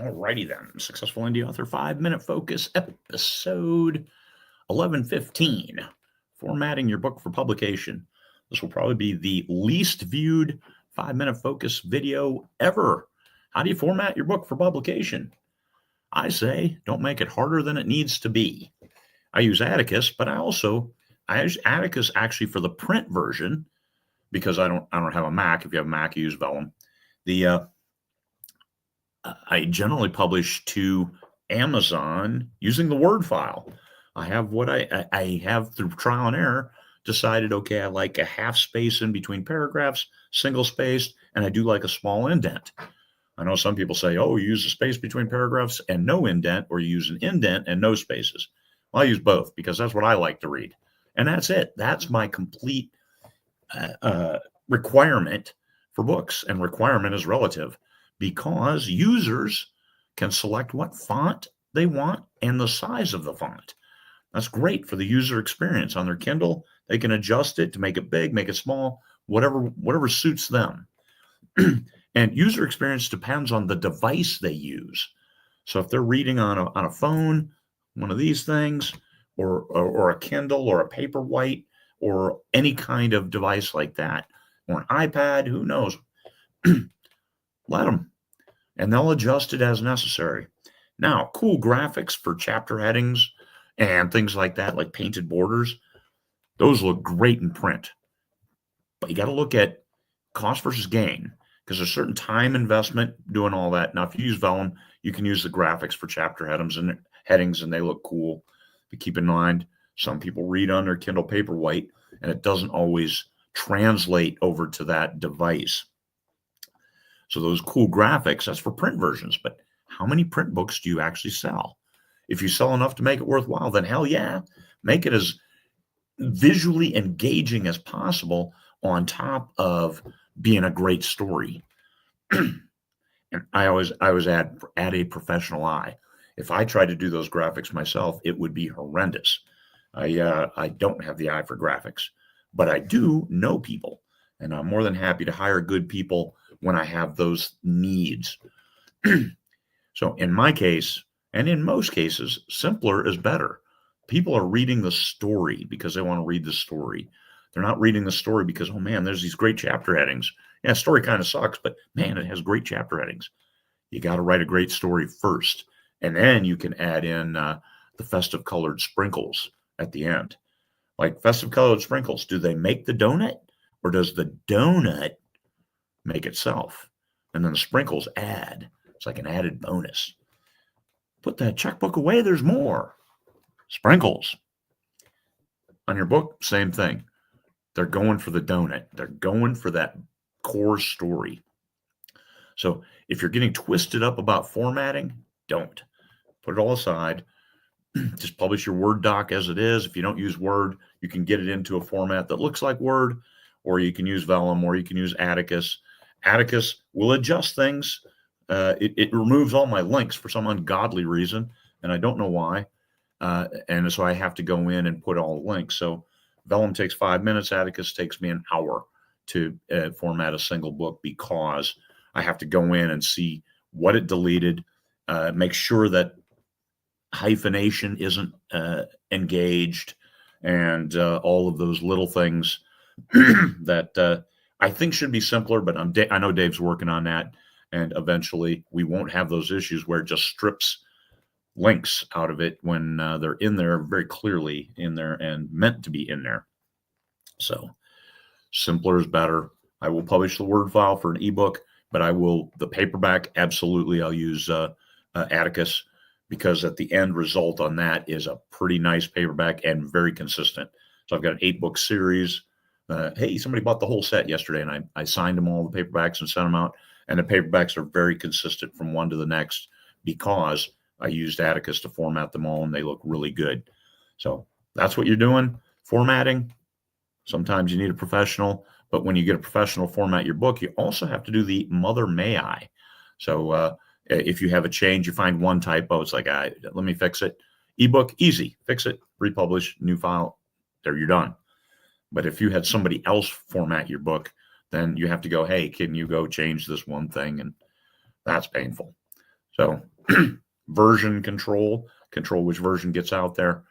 Alrighty then. Successful Indie Author 5-Minute Focus, episode 1115. Formatting your book for publication. This will probably be the least viewed 5-minute focus video ever. How do you format your book for publication? I say, don't make it harder than it needs to be. I use Atticus, but I use Atticus actually for the print version because I don't have a Mac. If you have a Mac, you use Vellum. I generally publish to Amazon using the Word file. I have what I have through trial and error decided, okay, I like a half space in between paragraphs, single spaced, and I do like a small indent. I know some people say, oh, you use a space between paragraphs and no indent, or you use an indent and no spaces. Well, I use both because that's what I like to read. And that's it. That's my complete requirement for books. And requirement is relative, because users can select what font they want and the size of the font. That's great for the user experience on their Kindle. They can adjust it to make it big, make it small, whatever suits them. And user experience depends on the device they use. So if they're reading on a phone, one of these things, or a Kindle or a Paperwhite or any kind of device like that, or an iPad, who knows? Let them, and they'll adjust it as necessary. Now, cool graphics for chapter headings and things like that, like painted borders, those look great in print. But you got to look at cost versus gain, because there's certain time investment doing all that. Now, if you use Vellum, you can use the graphics for chapter headings, and they look cool. But keep in mind, some people read on their Kindle Paperwhite, and it doesn't always translate over to that device. So those cool graphics, that's for print versions. But how many print books do you actually sell? If you sell enough to make it worthwhile, then hell yeah, make it as visually engaging as possible on top of being a great story. And I always add a professional eye. If I tried to do those graphics myself, it would be horrendous. I don't have the eye for graphics, but I do know people, and I'm more than happy to hire good people when I have those needs. So in my case, and in most cases, simpler is better. People are reading the story because they want to read the story. They're not reading the story because, oh man, there's these great chapter headings. Yeah, story kind of sucks, but man, it has great chapter headings. You got to write a great story first, and then you can add in the festive colored sprinkles at the end. Like festive colored sprinkles, do they make the donut, or does the donut make itself? And then the sprinkles add. It's like an added bonus. Put that checkbook away, there's more. Sprinkles. On your book, same thing. They're going for the donut. They're going for that core story. So if you're getting twisted up about formatting, don't. Put it all aside. Just publish your Word doc as it is. If you don't use Word, you can get it into a format that looks like Word, or you can use Vellum, or you can use Atticus. Atticus will adjust things. It removes all my links for some ungodly reason, and I don't know why. And so I have to go in and put all the links. So Vellum takes 5 minutes. Atticus takes me an hour to format a single book, because I have to go in and see what it deleted, make sure that hyphenation isn't engaged, and all of those little things that I think should be simpler. But I know Dave's working on that, and eventually we won't have those issues where it just strips links out of it when they're in there, very clearly in there and meant to be in there. So simpler is better. I will publish the Word file for an ebook, but the paperback, absolutely, I'll use Atticus, because at the end result on that is a pretty nice paperback and very consistent. So I've got an 8-book series. Hey, somebody bought the whole set yesterday, and I signed them all, the paperbacks, and sent them out. And the paperbacks are very consistent from one to the next, because I used Atticus to format them all, and they look really good. So that's what you're doing. Formatting. Sometimes you need a professional, but when you get a professional format your book, you also have to do the mother may I. So if you have a change, you find one typo, it's like, let me fix it. Ebook, easy, fix it, republish, new file, there, you're done. But if you had somebody else format your book, then you have to go, hey, can you go change this one thing? And that's painful. So version control which version gets out there.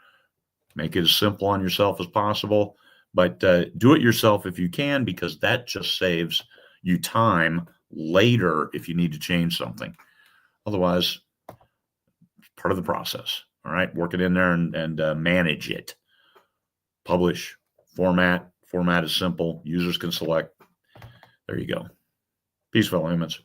Make it as simple on yourself as possible, but do it yourself if you can, because that just saves you time later if you need to change something. Otherwise, it's part of the process. All right, work it in there and manage it. Publish, format. Format is simple. Users can select. There you go. Peace, fellow humans.